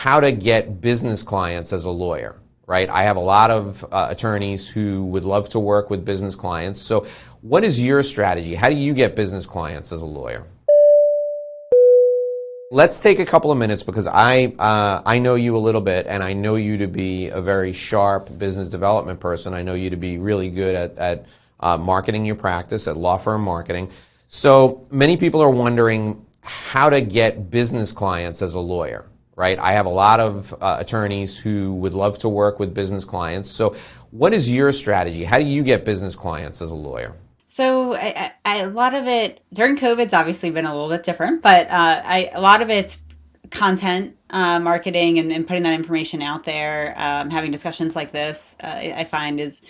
how to get business clients as a lawyer, right? I have a lot of attorneys who would love to work with business clients. So what is your strategy? How do you get business clients as a lawyer? Let's take a couple of minutes because I know you a little bit, and I know you to be a very sharp business development person. I know you to be really good at marketing your practice, at law firm marketing. So many people are wondering how to get business clients as a lawyer, right? I have a lot of attorneys who would love to work with business clients. So what is your strategy? How do you get business clients as a lawyer? So a lot of it during COVID's obviously been a little bit different, but a lot of it's content marketing and putting that information out there. Having discussions like this, I find is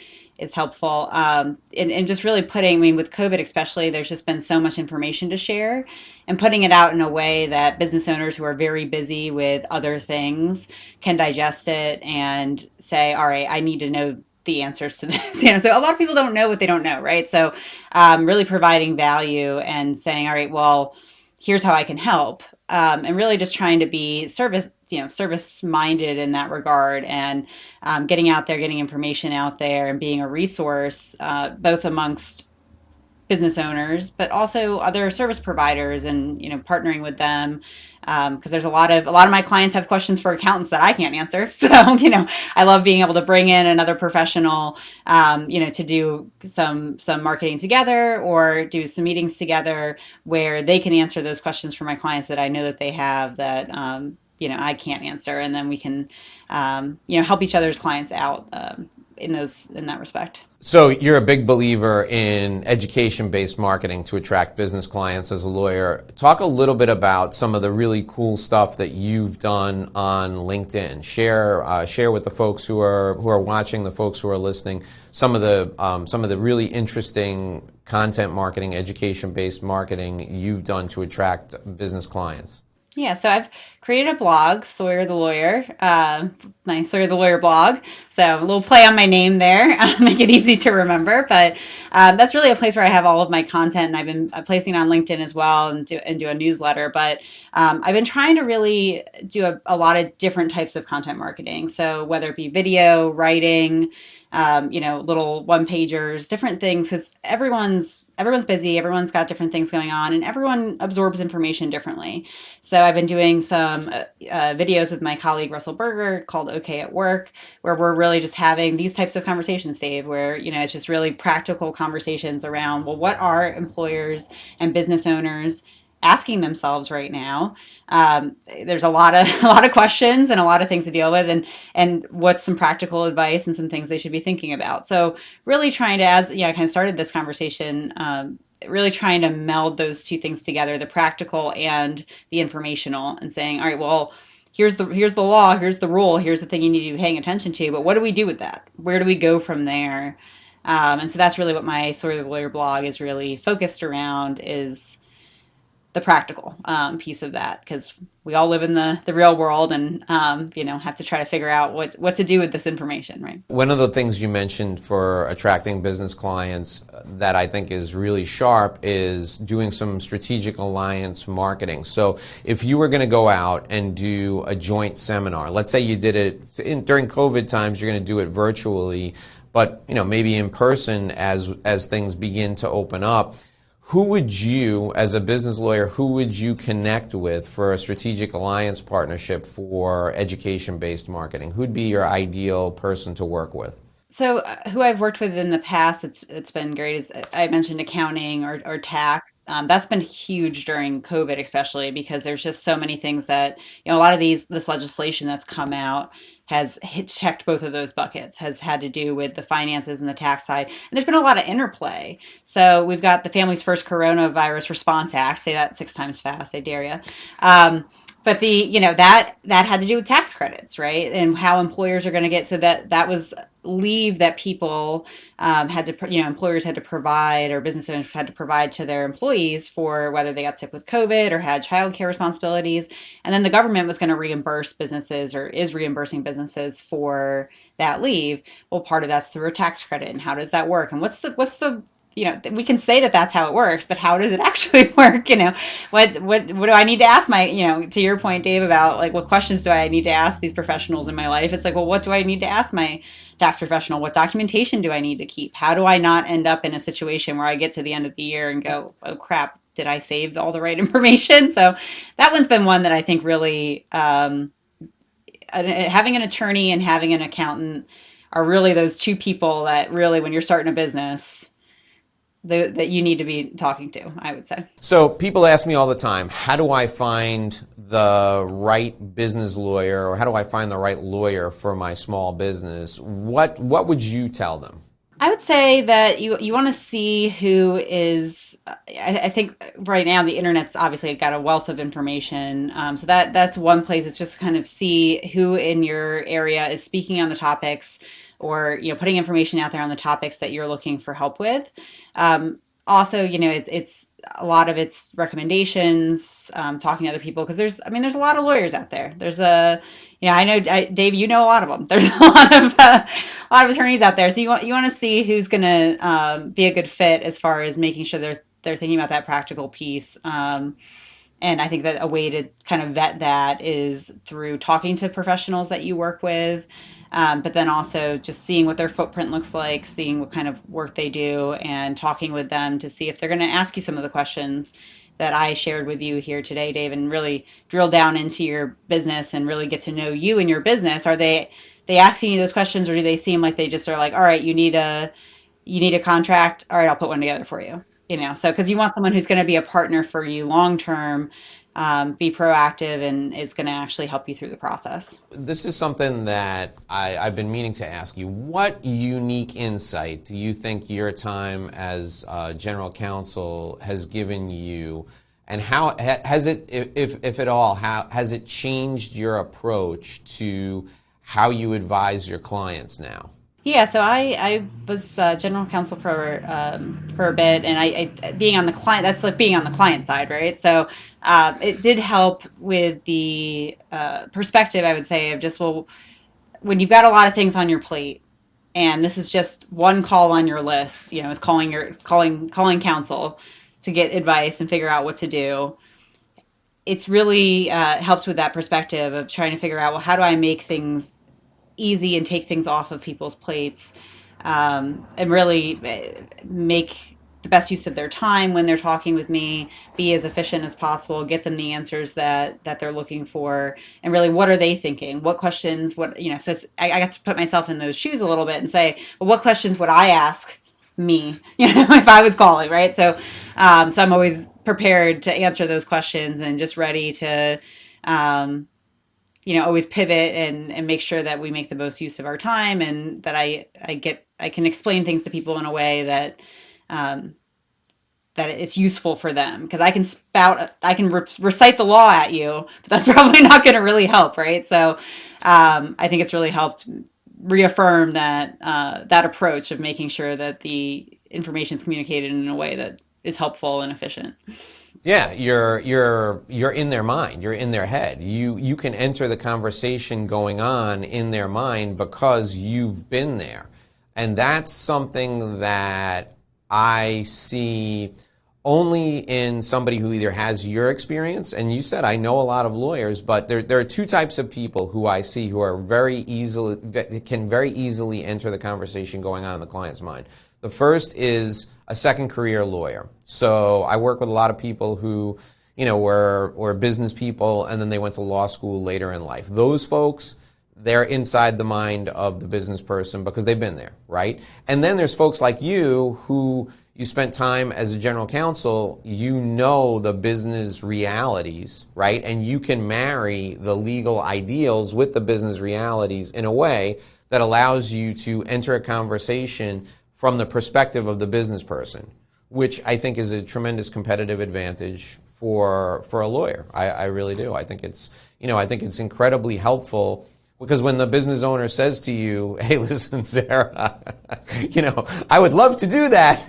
helpful. And just really putting, I mean, with COVID especially, there's just been so much information to share, and putting it out in a way that business owners who are very busy with other things can digest it and say, all right, I need to know the answers to this. So a lot of people don't know what they don't know, right? So really providing value and saying, all right, well, here's how I can help, and really just trying to be service minded in that regard, and getting out there, getting information out there, and being a resource, both amongst business owners, but also other service providers, and partnering with them, because there's a lot of my clients have questions for accountants that I can't answer. So I love being able to bring in another professional, to do some marketing together or do some meetings together where they can answer those questions for my clients that I know that they have that I can't answer, and then we can help each other's clients out in that respect. So you're a big believer in education-based marketing to attract business clients as a lawyer. Talk a little bit about some of the really cool stuff that you've done on LinkedIn. Share with the folks who are watching, the folks who are listening, some of the really interesting content marketing, education-based marketing you've done to attract business clients. Yeah, so I've created a blog, Sawyer the Lawyer, my Sawyer the Lawyer blog. So a little play on my name there, make it easy to remember. But that's really a place where I have all of my content, and I've been placing it on LinkedIn as well, and do a newsletter. But I've been trying to really do a lot of different types of content marketing. So whether it be video, writing, little one pagers, different things, because everyone's busy, everyone's got different things going on, and everyone absorbs information differently. So I've been doing some videos with my colleague Russell Berger called OK at Work, where we're really just having these types of conversations, Dave, where it's just really practical conversations around, well, what are employers and business owners asking themselves right now? There's a lot of questions and a lot of things to deal with, and what's some practical advice and some things they should be thinking about. So really trying to, as I kind of started this conversation, really trying to meld those two things together, the practical and the informational, and saying, all right, well, here's the law, here's the rule, here's the thing you need to be paying attention to, but what do we do with that? Where do we go from there? And so that's really what my Sort of the Lawyer blog is really focused around, is the practical piece of that, because we all live in the real world, and have to try to figure out what to do with this information, right? One of the things you mentioned for attracting business clients that I think is really sharp is doing some strategic alliance marketing. So if you were going to go out and do a joint seminar, let's say you did it during COVID times, you're going to do it virtually, but maybe in person as things begin to open up. Who would you, as a business lawyer, who would you connect with for a strategic alliance partnership for education-based marketing? Who'd be your ideal person to work with? So who I've worked with in the past, it's been great, is I mentioned accounting or tax. That's been huge during COVID, especially because there's just so many things that, a lot of this legislation that's come out has checked both of those buckets, has had to do with the finances and the tax side. And there's been a lot of interplay. So we've got the Families First Coronavirus Response Act, say that 6 times fast, I dare you. But that had to do with tax credits, right? And how employers are going to get, so that was leave that people had to, employers had to provide, or business owners had to provide to their employees for whether they got sick with COVID or had childcare responsibilities. And then the government was going to reimburse businesses, or is reimbursing businesses for that leave. Well, part of that's through a tax credit. And how does that work? And what's the we can say that that's how it works, but how does it actually work? What do I need to ask my, to your point, Dave, about like what questions do I need to ask these professionals in my life? It's like, well, what do I need to ask my tax professional? What documentation do I need to keep? How do I not end up in a situation where I get to the end of the year and go, oh crap, did I save all the right information? So that one's been one that I think really, having an attorney and having an accountant are really those two people that really, when you're starting a business, that you need to be talking to, I would say. So people ask me all the time, how do I find the right business lawyer, or how do I find the right lawyer for my small business? What would you tell them? I would say that you want to see who is, I think right now the internet's obviously got a wealth of information. So that's one place. It's just kind of see who in your area is speaking on the topics, or putting information out there on the topics that you're looking for help with. Also, it's a lot of it's recommendations, talking to other people, because there's a lot of lawyers out there. There's I know, Dave, you know a lot of them. There's a lot of attorneys out there. So you want to see who's going to be a good fit as far as making sure they're thinking about that practical piece. And I think that a way to kind of vet that is through talking to professionals that you work with, but then also just seeing what their footprint looks like, seeing what kind of work they do, and talking with them to see if they're going to ask you some of the questions that I shared with you here today, Dave, and really drill down into your business and really get to know you and your business. Are they asking you those questions, or do they seem like they just are like, all right, you need a contract. All right, I'll put one together for you. So because you want someone who's going to be a partner for you long term, be proactive, and is going to actually help you through the process. This is something that I've been meaning to ask you. What unique insight do you think your time as general counsel has given you, and how has it, if at all, how has it changed your approach to how you advise your clients now? Yeah, so I was general counsel for a bit, and I being on the client, that's like being on the client side, right? So it did help with the perspective, I would say, of just, well, when you've got a lot of things on your plate, and this is just one call on your list, is calling counsel to get advice and figure out what to do. It's really helps with that perspective of trying to figure out, well, how do I make things easy and take things off of people's plates, and really make the best use of their time when they're talking with me, be as efficient as possible, get them the answers that they're looking for, and really, what are they thinking? What questions, so I got to put myself in those shoes a little bit and say, well, what questions would I ask me, if I was calling, right? So I'm always prepared to answer those questions and just ready to, always pivot and make sure that we make the most use of our time, and that I can explain things to people in a way that that it's useful for them, because I can recite the law at you, but that's probably not going to really help, right? So I think it's really helped reaffirm that that approach of making sure that the information is communicated in a way that is helpful and efficient. Yeah, you're in their mind, you're in their head. You can enter the conversation going on in their mind because you've been there. And that's something that I see only in somebody who either has your experience, and you said, I know a lot of lawyers, but there are two types of people who I see who are can very easily enter the conversation going on in the client's mind. The first is a second career lawyer. So I work with a lot of people who, were business people, and then they went to law school later in life. Those folks, they're inside the mind of the business person because they've been there, right? And then there's folks like you who you spent time as a general counsel, you know the business realities, right? And you can marry the legal ideals with the business realities in a way that allows you to enter a conversation from the perspective of the business person, which I think is a tremendous competitive advantage for a lawyer. I really do. I think it's incredibly helpful, because when the business owner says to you, hey, listen, Sarah, I would love to do that,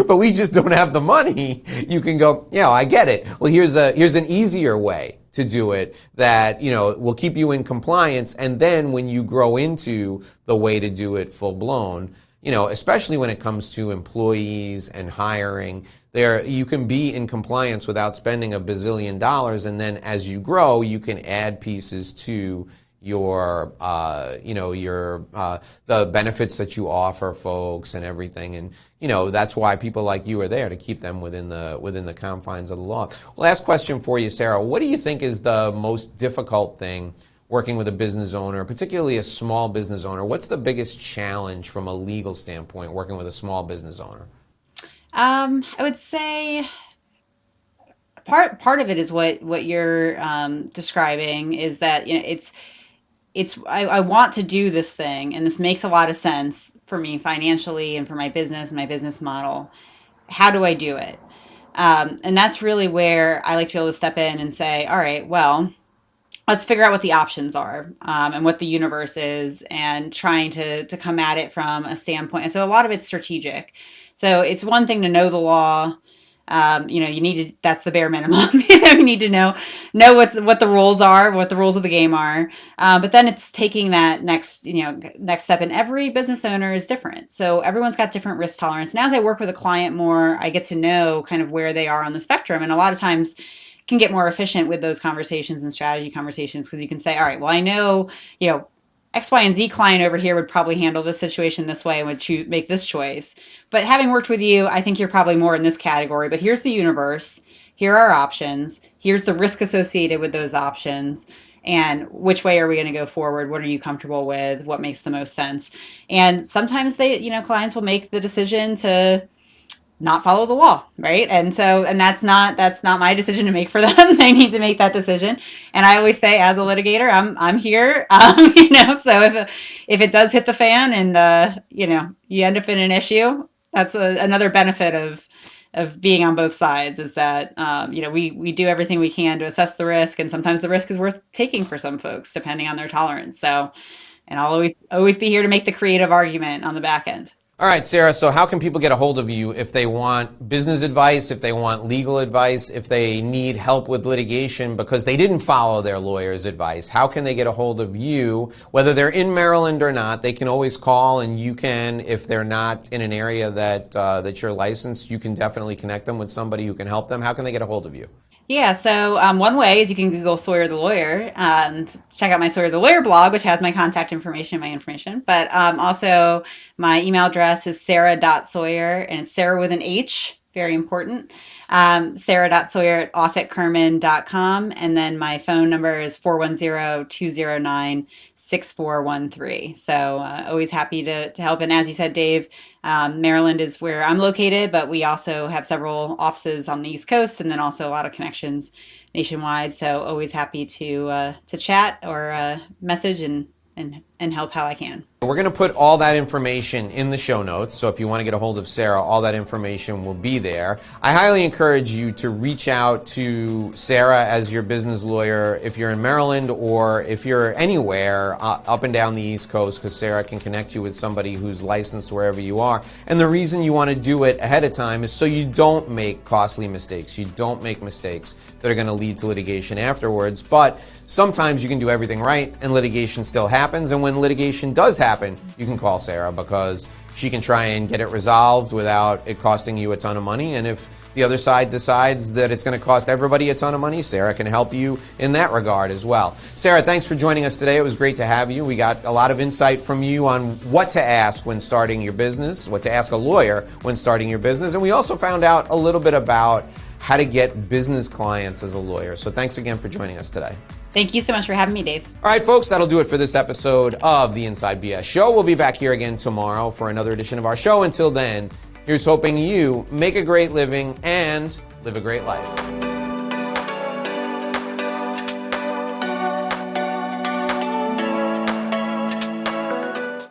but we just don't have the money, you can go, yeah, I get it. Well, here's an easier way to do it that, will keep you in compliance. And then when you grow into the way to do it full blown, especially when it comes to employees and hiring, there you can be in compliance without spending $1 bazillion, and then as you grow, you can add pieces to your the benefits that you offer folks and everything, and that's why people like you are there, to keep them within the confines of the law. Last question for you, Sarah. What do you think is the most difficult thing working with a business owner, particularly a small business owner? What's the biggest challenge from a legal standpoint working with a small business owner? I would say part of it is what you're describing, is that I want to do this thing, and this makes a lot of sense for me financially and for my business and my business model. How do I do it? And that's really where I like to be able to step in and say, all right, well, let's figure out what the options are, and what the universe is, and trying to come at it from a standpoint. And so a lot of it's strategic. So it's one thing to know the law. You need to, that's the bare minimum. You need to know what the rules are, what the rules of the game are. But then it's taking that next step. And every business owner is different. So everyone's got different risk tolerance. And as I work with a client more, I get to know kind of where they are on the spectrum. And a lot of times can get more efficient with those conversations and strategy conversations, because you can say, all right, well, I know, X, Y, and Z client over here would probably handle this situation this way and would make this choice. But having worked with you, I think you're probably more in this category. But here's the universe. Here are options. Here's the risk associated with those options. And which way are we going to go forward? What are you comfortable with? What makes the most sense? And sometimes clients will make the decision to not follow the law, right? And that's not my decision to make for them. They need to make that decision. And I always say, as a litigator, I'm here. So if it does hit the fan and you end up in an issue, that's another benefit of being on both sides, is that we do everything we can to assess the risk, and sometimes the risk is worth taking for some folks depending on their tolerance. So, and I'll always be here to make the creative argument on the back end. All right, Sarah, so how can people get a hold of you if they want business advice, if they want legal advice, if they need help with litigation because they didn't follow their lawyer's advice? How can they get a hold of you? Whether they're in Maryland or not, they can always call, and you can, if they're not in an area that you're licensed, you can definitely connect them with somebody who can help them. How can they get a hold of you? Yeah, so one way is you can Google Sawyer the Lawyer, check out my Sawyer the Lawyer blog, which has my contact information and my information. But also my email address is sarah.sawyer, and it's Sarah with an H, very important. Sarah.sawyer@offitkerman.com, and then my phone number is 410-209-6413. So always happy to help. And as you said, Dave, Maryland is where I'm located, but we also have several offices on the East Coast, and then also a lot of connections nationwide. So always happy to chat or message and help how I can. We're going to put all that information in the show notes, so if you want to get a hold of Sarah, all that information will be there. I highly encourage you to reach out to Sarah as your business lawyer if you're in Maryland, or if you're anywhere up and down the East Coast, because Sarah can connect you with somebody who's licensed wherever you are. And the reason you want to do it ahead of time is so you don't make costly mistakes. You don't make mistakes that are going to lead to litigation afterwards. But sometimes you can do everything right and litigation still happens, and when litigation does happen, you can call Sarah, because she can try and get it resolved without it costing you a ton of money. And if the other side decides that it's going to cost everybody a ton of money, Sarah can help you in that regard as well. Sarah, thanks for joining us today. It was great to have you. We got a lot of insight from you on what to ask when starting your business, what to ask a lawyer when starting your business. And we also found out a little bit about how to get business clients as a lawyer. So thanks again for joining us today. Thank you so much for having me, Dave. All right, folks, that'll do it for this episode of the Inside BS Show. We'll be back here again tomorrow for another edition of our show. Until then, here's hoping you make a great living and live a great life.